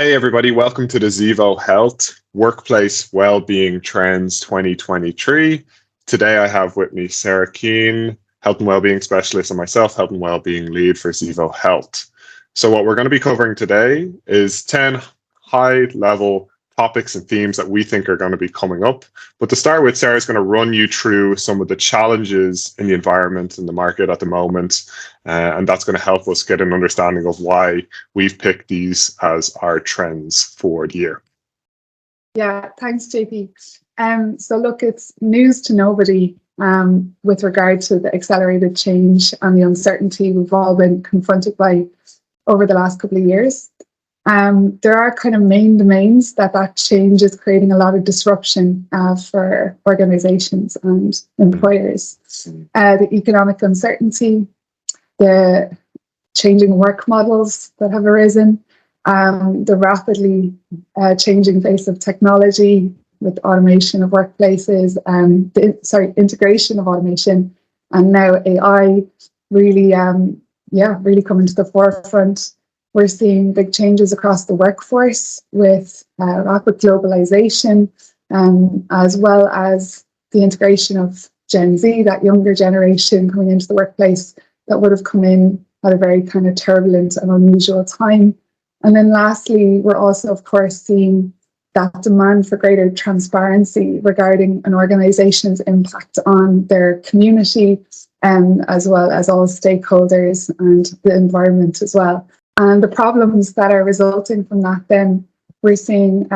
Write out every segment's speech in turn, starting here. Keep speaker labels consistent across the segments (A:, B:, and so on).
A: Hey everybody, welcome to the Zevo Health Workplace Wellbeing Trends 2023. Today I have with me Sarah Keane, Health and Wellbeing Specialist, and myself, Health and Wellbeing Lead for Zevo Health. So what we're going to be covering today is 10 high-level topics and themes that we think are going to be coming up. But to start with, Sarah's going to run you through some of the challenges in the environment and the market at the moment. And that's going to help us get an understanding of why we've picked these as our trends for the year.
B: Yeah, thanks, JP. So look, it's news to nobody with regard to the accelerated change and the uncertainty we've all been confronted by over the last couple of years. There are kind of main domains that change is creating a lot of disruption for organizations and employers. The economic uncertainty, the changing work models that have arisen, the rapidly changing face of technology with automation of workplaces, integration of automation, and now AI really coming to the forefront. We're seeing big changes across the workforce with rapid globalization, as well as the integration of Gen Z, that younger generation coming into the workplace that would have come in at a very kind of turbulent and unusual time. And then lastly, we're also, of course, seeing that demand for greater transparency regarding an organization's impact on their community, as well as all stakeholders and the environment as well. And the problems that are resulting from that, then we're seeing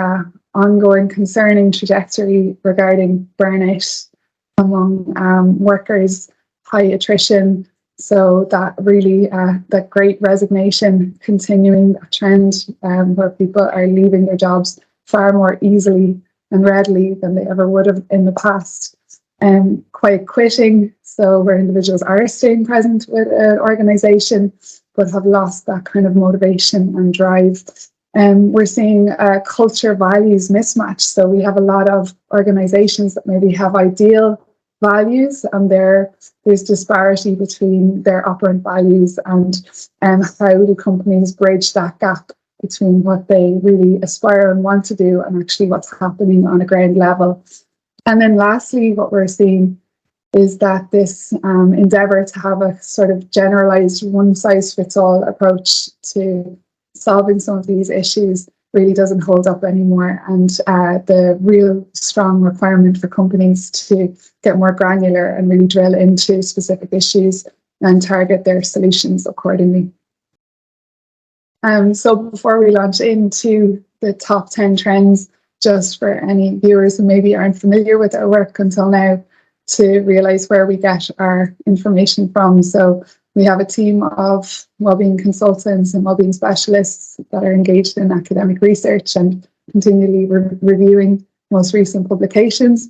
B: ongoing concerning trajectory regarding burnout among workers, high attrition. So that really, that great resignation, continuing that trend where people are leaving their jobs far more easily and readily than they ever would have in the past. Quiet quitting, so where individuals are staying present with an organisation but have lost that kind of motivation and drive. We're seeing culture values mismatch. So we have a lot of organisations that maybe have ideal values and there's disparity between their operant values and how do companies bridge that gap between what they really aspire and want to do and actually what's happening on a ground level. And then lastly, what we're seeing is that this endeavour to have a sort of generalised one-size-fits-all approach to solving some of these issues really doesn't hold up anymore. And the real strong requirement for companies to get more granular and really drill into specific issues and target their solutions accordingly. So before we launch into the top 10 trends, just for any viewers who maybe aren't familiar with our work until now, to realise where we get our information from. So we have a team of wellbeing consultants and wellbeing specialists that are engaged in academic research and continually reviewing most recent publications.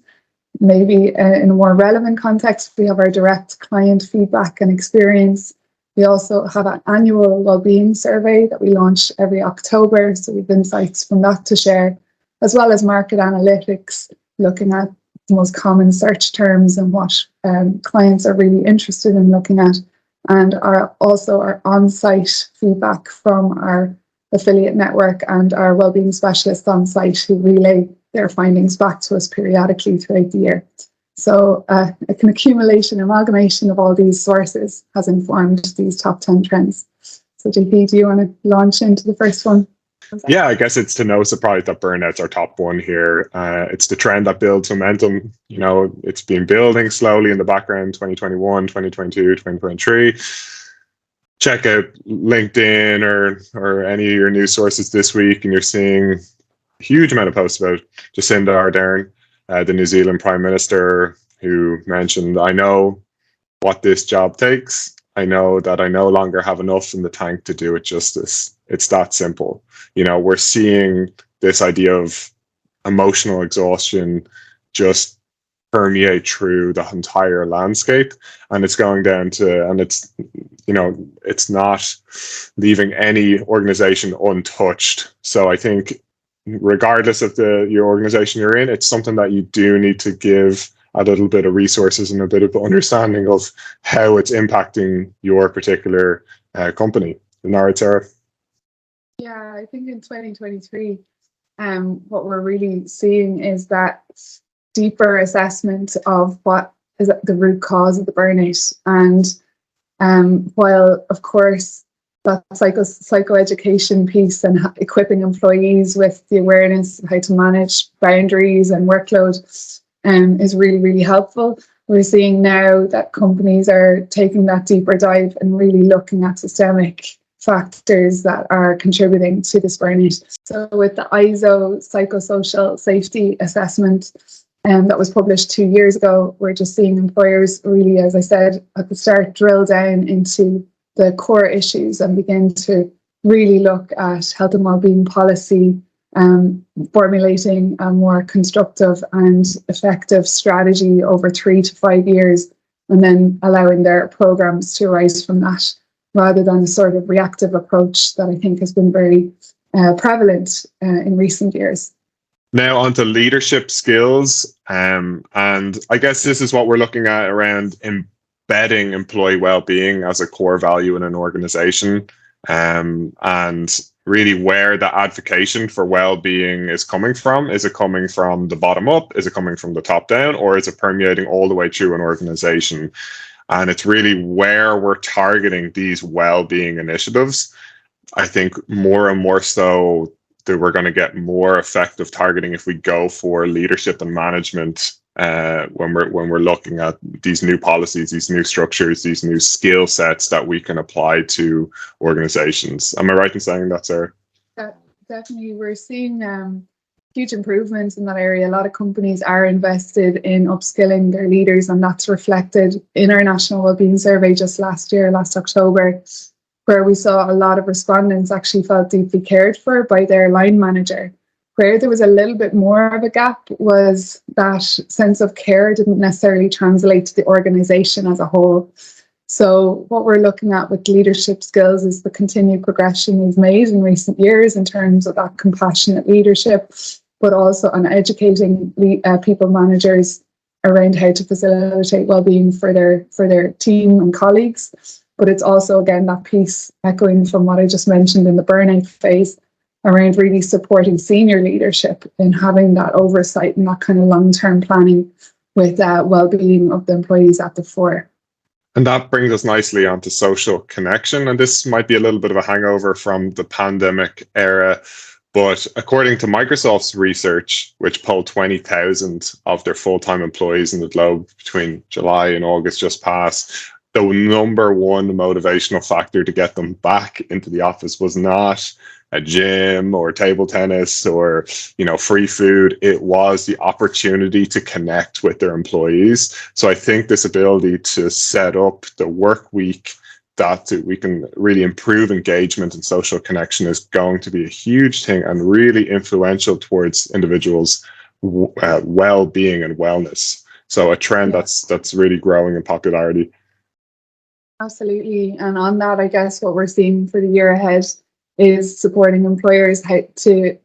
B: Maybe in a more relevant context, we have our direct client feedback and experience. We also have an annual wellbeing survey that we launch every October. So we have insights from that to share, as well as market analytics, looking at the most common search terms and what clients are really interested in looking at, and also our on-site feedback from our affiliate network and our wellbeing specialists on site who relay their findings back to us periodically throughout the year. So an amalgamation of all these sources has informed these top 10 trends. So JP, do you want to launch into the first one?
A: Yeah, I guess it's to no surprise that burnout's our top one here. It's the trend that builds momentum. You know, it's been building slowly in the background, 2021, 2022, 2023. Check out LinkedIn or any of your news sources this week, and you're seeing a huge amount of posts about Jacinda Ardern, the New Zealand Prime Minister, who mentioned, I know what this job takes. I know that I no longer have enough in the tank to do it justice. It's that simple. You know, we're seeing this idea of emotional exhaustion just permeate through the entire landscape, and it's going down to, and it's, you know, it's not leaving any organization untouched. So I think regardless of your organization you're in, it's something that you do need to give a little bit of resources and a bit of understanding of how it's impacting your particular company. Isn't that right, Sarah?
B: Yeah, I think in 2023, what we're really seeing is that deeper assessment of what is the root cause of the burnout. And while, of course, that psychoeducation piece and equipping employees with the awareness of how to manage boundaries and workload is really, really helpful. We're seeing now that companies are taking that deeper dive and really looking at systemic factors that are contributing to this burnout. So with the ISO psychosocial safety assessment that was published 2 years ago, we're just seeing employers really, as I said at the start, drill down into the core issues and begin to really look at health and wellbeing policy, formulating a more constructive and effective strategy over 3 to 5 years, and then allowing their programs to arise from that, rather than a sort of reactive approach that I think has been very prevalent in recent years.
A: Now onto leadership skills, and I guess this is what we're looking at around embedding employee well-being as a core value in an organization, and really where the advocacy for well-being is coming from. Is it coming from the bottom up? Is it coming from the top down? Or is it permeating all the way through an organization? And it's really where we're targeting these well-being initiatives. I think more and more so that we're going to get more effective targeting if we go for leadership and management when we're looking at these new policies, these new structures, these new skill sets that we can apply to organizations. Am I right in saying that, Sarah?
B: Definitely, we're seeing huge improvements in that area. A lot of companies are invested in upskilling their leaders, and that's reflected in our National Wellbeing Survey just last October, where we saw a lot of respondents actually felt deeply cared for by their line manager. Where there was a little bit more of a gap was that sense of care didn't necessarily translate to the organisation as a whole. So what we're looking at with leadership skills is the continued progression we've made in recent years in terms of that compassionate leadership, but also on educating people managers around how to facilitate well-being for their team and colleagues. But it's also, again, that piece echoing from what I just mentioned in the burnout phase, around really supporting senior leadership and having that oversight and that kind of long-term planning with well-being of the employees at the fore.
A: And that brings us nicely onto social connection. And this might be a little bit of a hangover from the pandemic era, but according to Microsoft's research, which polled 20,000 of their full-time employees in the globe between July and August just past, the number one motivational factor to get them back into the office was not a gym or table tennis or, free food. It was the opportunity to connect with their employees. So I think this ability to set up the work week that we can really improve engagement and social connection is going to be a huge thing and really influential towards individuals' well-being and wellness. So a trend that's really growing in popularity.
B: Absolutely. And on that, I guess what we're seeing for the year ahead is supporting employers how to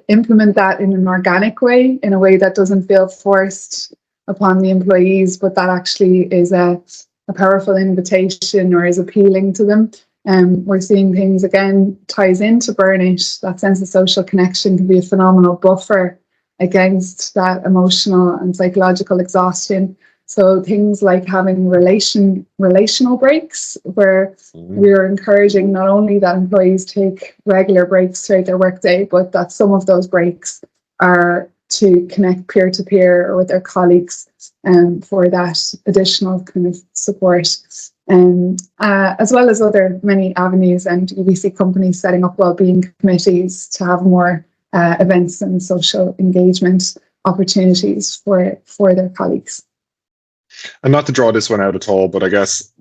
B: implement that in an organic way, in a way that doesn't feel forced upon the employees, but that actually is a powerful invitation or is appealing to them. We're seeing things, again, ties into burnout. That sense of social connection can be a phenomenal buffer against that emotional and psychological exhaustion. So things like having relational breaks, where we're encouraging not only that employees take regular breaks throughout their workday, but that some of those breaks are to connect peer-to-peer or with their colleagues for that additional kind of support. As well as other many avenues, and we see companies setting up wellbeing committees to have more events and social engagement opportunities for their colleagues.
A: And not to draw this one out at all, but I guess,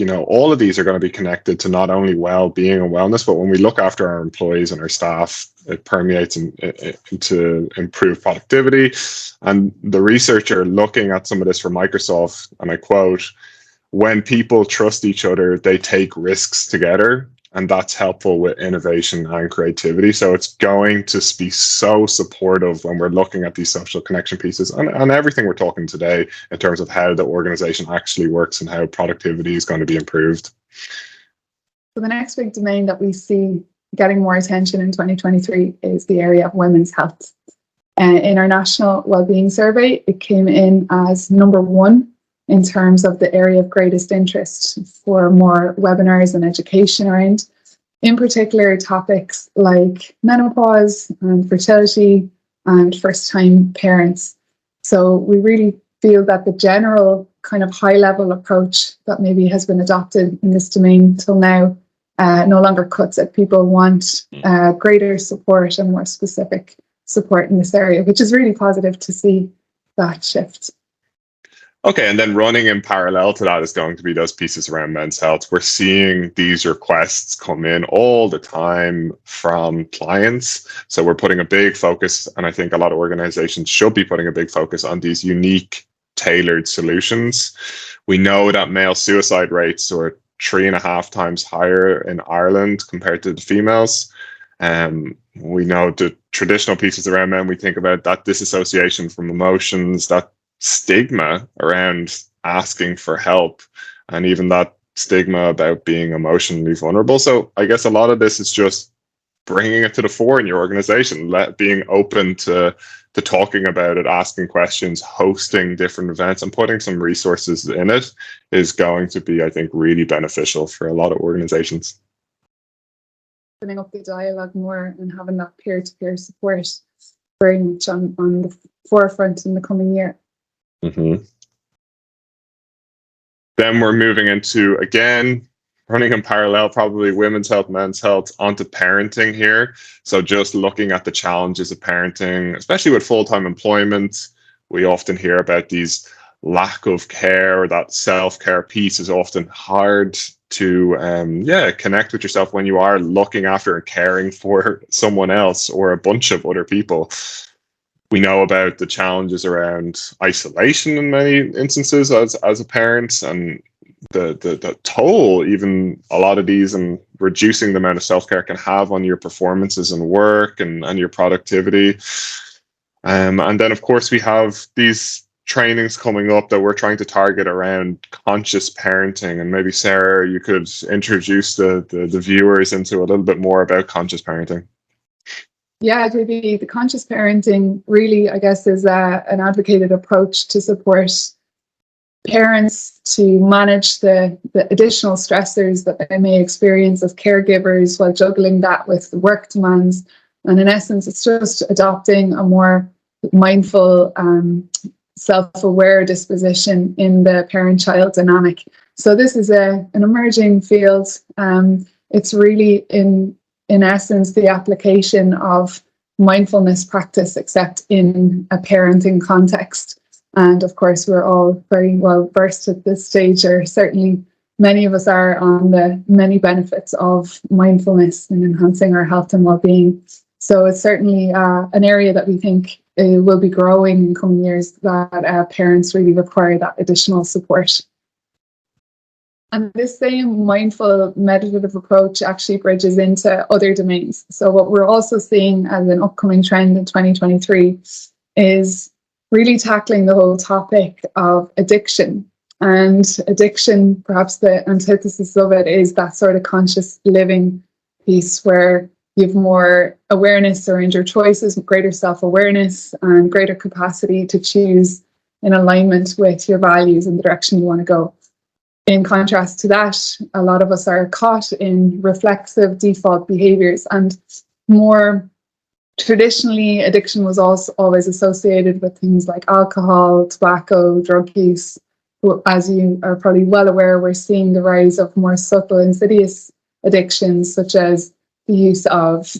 A: all of these are going to be connected to not only well-being and wellness, but when we look after our employees and our staff, it permeates into improved productivity. And the researcher looking at some of this for Microsoft, and I quote, "When people trust each other, they take risks together." And that's helpful with innovation and creativity. So it's going to be so supportive when we're looking at these social connection pieces and everything we're talking today in terms of how the organization actually works and how productivity is going to be improved.
B: So the next big domain that we see getting more attention in 2023 is the area of women's health. In our national wellbeing survey, it came in as number 1 in terms of the area of greatest interest for more webinars and education around, in particular, topics like menopause and fertility and first-time parents. So we really feel that the general kind of high-level approach that maybe has been adopted in this domain till now no longer cuts it. People want greater support and more specific support in this area, which is really positive to see that shift.
A: Okay, and then running in parallel to that is going to be those pieces around men's health. We're seeing these requests come in all the time from clients. So we're putting a big focus, and I think a lot of organizations should be putting a big focus on these unique, tailored solutions. We know that male suicide rates are 3.5 times higher in Ireland compared to the females. We know the traditional pieces around men, we think about that disassociation from emotions, that stigma around asking for help, and even that stigma about being emotionally vulnerable. So I guess a lot of this is just bringing it to the fore in your organization, being open to talking about it, asking questions, hosting different events, and putting some resources in it is going to be, I think, really beneficial for a lot of organizations.
B: Opening up the dialogue more and having that peer-to-peer support very much on the forefront in the coming year.
A: Mm-hmm. Then we're moving into, again, running in parallel, probably women's health, men's health, onto parenting here. So just looking at the challenges of parenting, especially with full-time employment, we often hear about these lack of care, or that self-care piece is often hard to connect with yourself when you are looking after and caring for someone else or a bunch of other people. We know about the challenges around isolation in many instances as a parent, and the toll even a lot of these and reducing the amount of self-care can have on your performances in work and your productivity. And then, of course, we have these trainings coming up that we're trying to target around conscious parenting. And maybe, Sarah, you could introduce the viewers into a little bit more about conscious parenting.
B: Yeah, JB, the conscious parenting really, I guess, is an advocated approach to support parents to manage the additional stressors that they may experience as caregivers while juggling that with the work demands. And in essence, it's just adopting a more mindful, self-aware disposition in the parent-child dynamic. So this is an emerging field. It's really in essence, the application of mindfulness practice, except in a parenting context. And of course, we're all very well versed at this stage, or certainly many of us are, on the many benefits of mindfulness in enhancing our health and well-being. So it's certainly an area that we think will be growing in coming years, that parents really require that additional support. And this same mindful meditative approach actually bridges into other domains. So what we're also seeing as an upcoming trend in 2023 is really tackling the whole topic of addiction. And addiction, perhaps the antithesis of it, is that sort of conscious living piece where you have more awareness around your choices, greater self-awareness, and greater capacity to choose in alignment with your values and the direction you want to go. In contrast to that, a lot of us are caught in reflexive default behaviors, and more traditionally, addiction was also always associated with things like alcohol, tobacco, drug use. As you are probably well aware, we're seeing the rise of more subtle, insidious addictions, such as the use of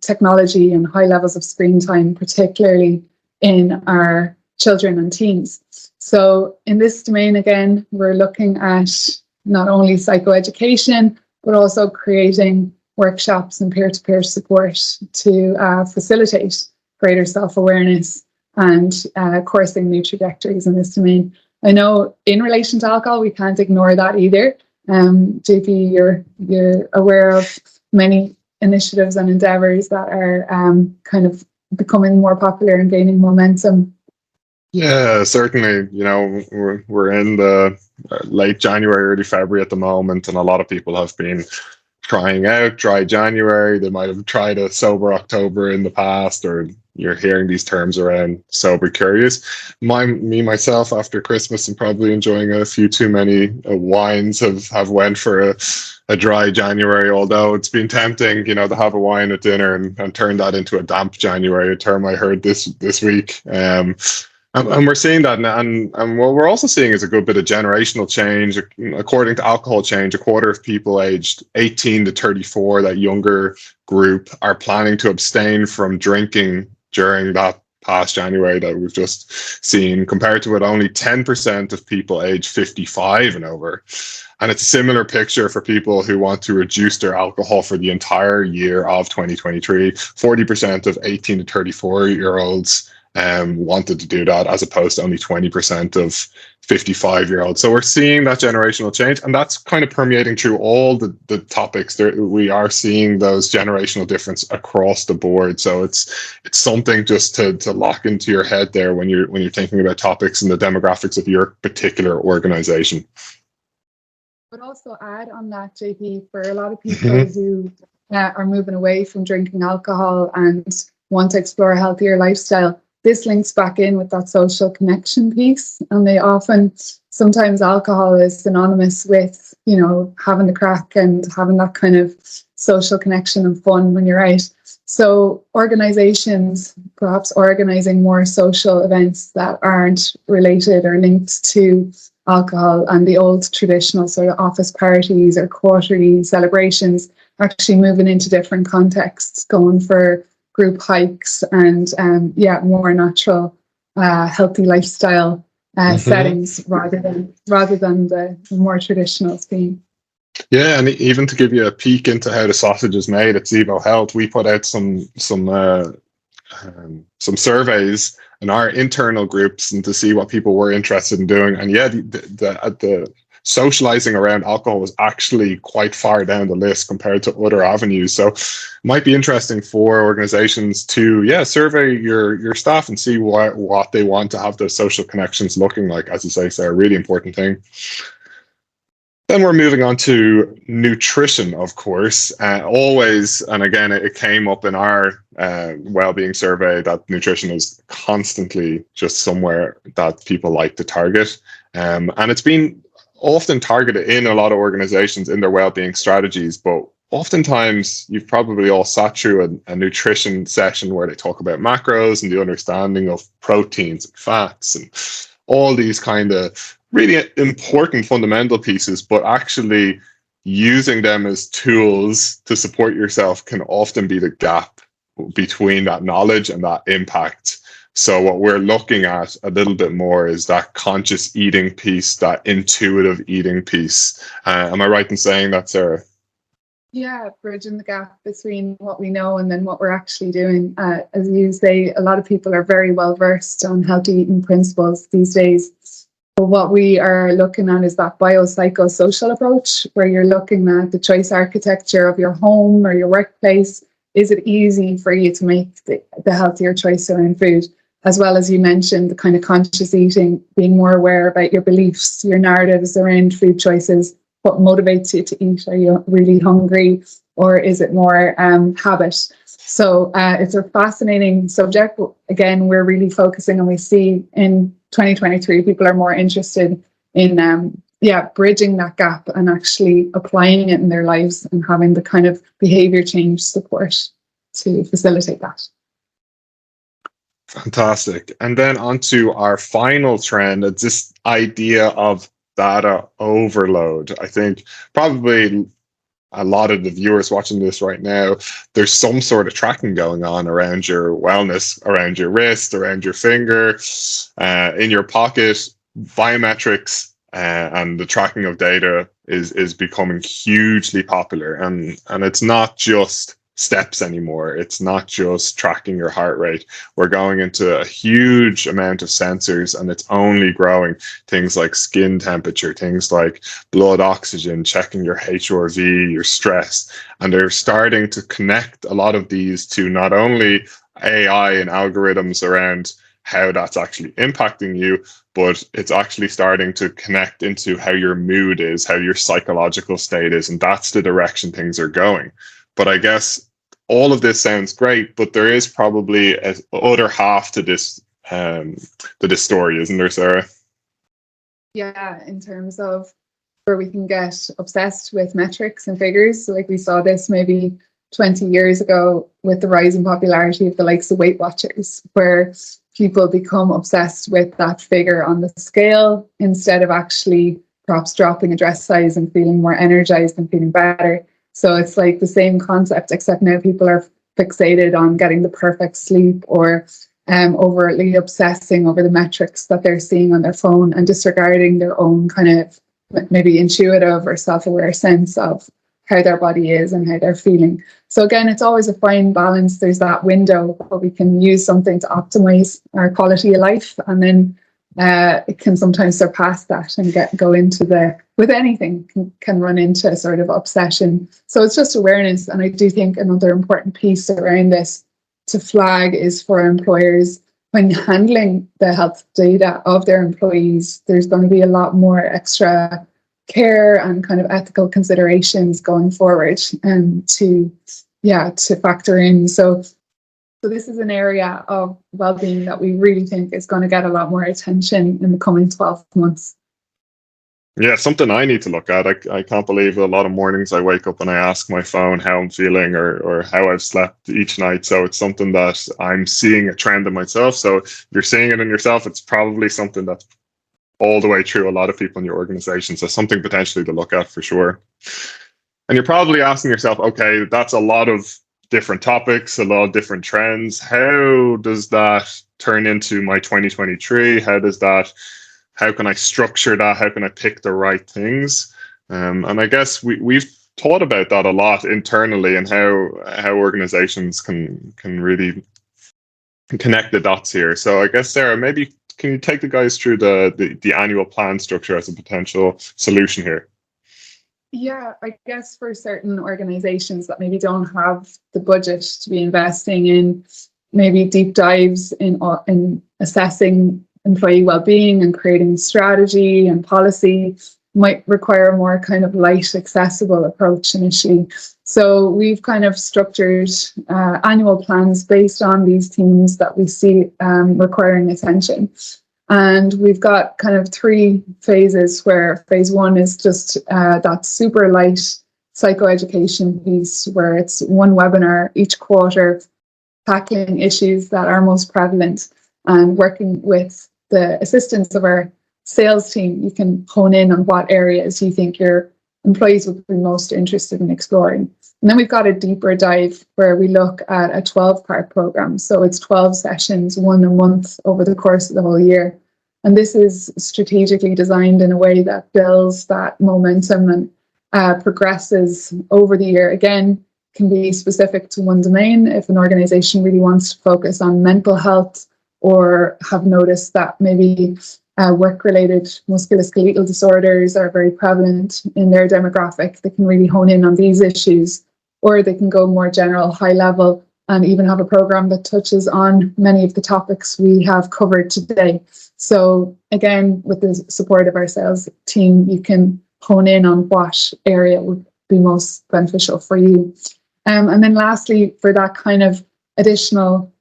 B: technology and high levels of screen time, particularly in our children and teens. So in this domain, again, we're looking at not only psychoeducation, but also creating workshops and peer-to-peer support to facilitate greater self-awareness and coursing new trajectories in this domain. I know in relation to alcohol, we can't ignore that either. JP, you're aware of many initiatives and endeavours that are kind of becoming more popular and gaining momentum.
A: Yeah, certainly. You know, we're in the late January, early February at the moment, and a lot of people have been trying out dry January. They might have tried a sober October in the past, or you're hearing these terms around sober curious. Myself, after Christmas and probably enjoying a few too many wines, have went for a dry January, although it's been tempting, to have a wine at dinner and turn that into a damp January, a term I heard this week. And we're seeing that, and what we're also seeing is a good bit of generational change. According to Alcohol Change, a quarter of people aged 18 to 34, that younger group, are planning to abstain from drinking during that past January that we've just seen, compared to what only 10% of people aged 55 and over. And it's a similar picture for people who want to reduce their alcohol for the entire year of 2023. 40% of 18 to 34-year-olds wanted to do that, as opposed to only 20% of 55-year-olds. So we're seeing that generational change, and that's kind of permeating through all the topics. We are seeing those generational difference across the board. So it's something just to lock into your head there when you're thinking about topics and the demographics of your particular organization.
B: But also add on that, JP, for a lot of people who are moving away from drinking alcohol and want to explore a healthier lifestyle, this links back in with that social connection piece. And sometimes alcohol is synonymous with, having the crack and having that kind of social connection and fun when you're out. So organizations perhaps organizing more social events that aren't related or linked to alcohol, and the old traditional sort of office parties or quarterly celebrations, actually moving into different contexts, going for group hikes and more natural, healthy lifestyle settings rather than the more traditional scheme.
A: Yeah, and even to give you a peek into how the sausage is made at Zevo Health, we put out some surveys in our internal groups and to see what people were interested in doing. And yeah, the socializing around alcohol was actually quite far down the list compared to other avenues. So it might be interesting for organizations to survey your staff and see what they want to have those social connections looking like. As you say, Sarah, a really important thing. Then we're moving on to nutrition, of course. Always, and again, it came up in our well-being survey that nutrition is constantly just somewhere that people like to target. And it's been often targeted in a lot of organizations in their well-being strategies, but oftentimes you've probably all sat through a nutrition session where they talk about macros and the understanding of proteins and fats and all these kind of really important fundamental pieces, but actually using them as tools to support yourself can often be the gap between that knowledge and that impact. So what we're looking at a little bit more is that conscious eating piece, that intuitive eating piece. Am I right in saying that, Sarah?
B: Yeah, bridging the gap between what we know and then what we're actually doing. As you say, a lot of people are very well versed on healthy eating principles these days. But what we are looking at is that biopsychosocial approach, where you're looking at the choice architecture of your home or your workplace. Is it easy for you to make the healthier choice around food? As well as you mentioned, the kind of conscious eating, being more aware about your beliefs, your narratives around food choices. What motivates you to eat? Are you really hungry, or is it more habit? So it's a fascinating subject. Again, we're really focusing, and we see in 2023, people are more interested in bridging that gap and actually applying it in their lives and having the kind of behavior change support to facilitate that.
A: Fantastic. And then on to our final trend, it's this idea of data overload. I think probably a lot of the viewers watching this right now, there's some sort of tracking going on around your wellness, around your wrist, around your finger, in your pocket. Biometrics and the tracking of data is becoming hugely popular, and it's not just steps anymore. It's not just tracking your heart rate. We're going into a huge amount of sensors, and it's only growing. Things like skin temperature, things like blood oxygen, checking your HRV, your stress. And they're starting to connect a lot of these to not only AI and algorithms around how that's actually impacting you, but it's actually starting to connect into how your mood is, how your psychological state is, and that's the direction things are going. But I guess all of this sounds great, but there is probably a other half to this story, isn't there, Sarah?
B: Yeah, in terms of where we can get obsessed with metrics and figures. So like we saw this maybe 20 years ago with the rise in popularity of the likes of Weight Watchers, where people become obsessed with that figure on the scale instead of actually perhaps dropping a dress size and feeling more energized and feeling better. So it's like the same concept, except now people are fixated on getting the perfect sleep or overtly obsessing over the metrics that they're seeing on their phone and disregarding their own kind of maybe intuitive or self-aware sense of how their body is and how they're feeling. So again, it's always a fine balance. There's that window where we can use something to optimize our quality of life, and then it can sometimes surpass that and go into with anything can run into sort of obsession. So it's just awareness. And I do think another important piece around this to flag is for employers, when handling the health data of their employees, there's going to be a lot more extra care and kind of ethical considerations going forward to factor in. So this is an area of well-being that we really think is going to get a lot more attention in the coming 12 months.
A: Yeah, something I need to look at. I can't believe a lot of mornings I wake up and I ask my phone how I'm feeling or how I've slept each night. So it's something that I'm seeing a trend in myself. So if you're seeing it in yourself, it's probably something that's all the way through a lot of people in your organization. So something potentially to look at for sure. And you're probably asking yourself, okay, that's a lot of different topics, a lot of different trends. How does that turn into my 2023? How can I structure that? How can I pick the right things? And I guess we've thought about that a lot internally and how organizations can really connect the dots here. So I guess, Sarah, maybe can you take the guys through the annual plan structure as a potential solution here?
B: Yeah, I guess for certain organizations that maybe don't have the budget to be investing in maybe deep dives in assessing employee well-being and creating strategy and policy might require a more kind of light, accessible approach initially. So we've kind of structured annual plans based on these themes that we see requiring attention. And we've got kind of 3 phases, where phase 1 is just that super light psychoeducation piece, where it's one webinar each quarter tackling issues that are most prevalent and working with the assistance of our sales team. You can hone in on what areas you think your employees would be most interested in exploring. And then we've got a deeper dive where we look at a 12-part program. So it's 12 sessions, 1 a month over the course of the whole year. And this is strategically designed in a way that builds that momentum and progresses over the year. Again, can be specific to one domain. If an organization really wants to focus on mental health, or have noticed that maybe work-related musculoskeletal disorders are very prevalent in their demographic, they can really hone in on these issues. Or they can go more general, high level, and even have a program that touches on many of the topics we have covered today. So again, with the support of our sales team, you can hone in on what area would be most beneficial for you. And then lastly, for that kind of additional,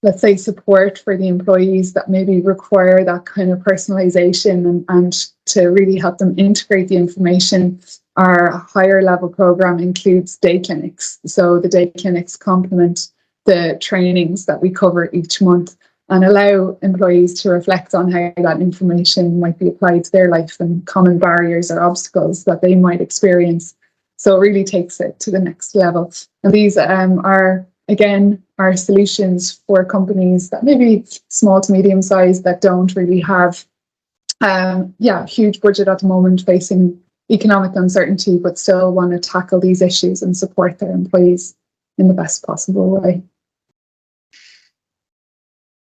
B: let's say, support for the employees that maybe require that kind of personalization and to really help them integrate the information, our higher level program includes day clinics. So the day clinics complement the trainings that we cover each month and allow employees to reflect on how that information might be applied to their life and common barriers or obstacles that they might experience. So it really takes it to the next level. And these are, again, our solutions for companies that maybe small to medium sized that don't really have huge budget at the moment, facing economic uncertainty, but still want to tackle these issues and support their employees in the best possible way.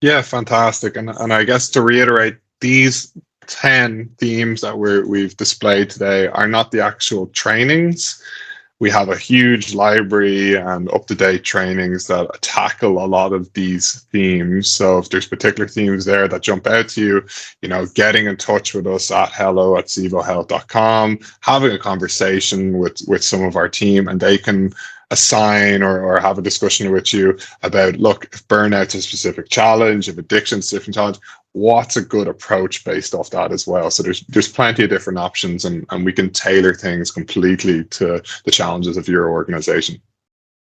A: Yeah, fantastic. And I guess to reiterate, these 10 themes that we've displayed today are not the actual trainings. We have a huge library and up-to-date trainings that tackle a lot of these themes. So if there's particular themes there that jump out to you, you know, getting in touch with us at hello@zevohealth.com, having a conversation with some of our team, and they can assign or have a discussion with you about, look, if burnout's a specific challenge, if addiction's a different challenge, what's a good approach based off that as well. So there's plenty of different options, and we can tailor things completely to the challenges of your organization.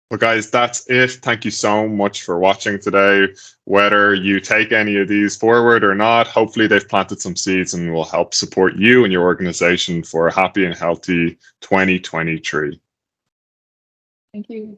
A: Well, guys, that's it. Thank you so much for watching today. Whether you take any of these forward or not, hopefully they've planted some seeds and will help support you and your organization for a happy and healthy 2023.
B: Thank you.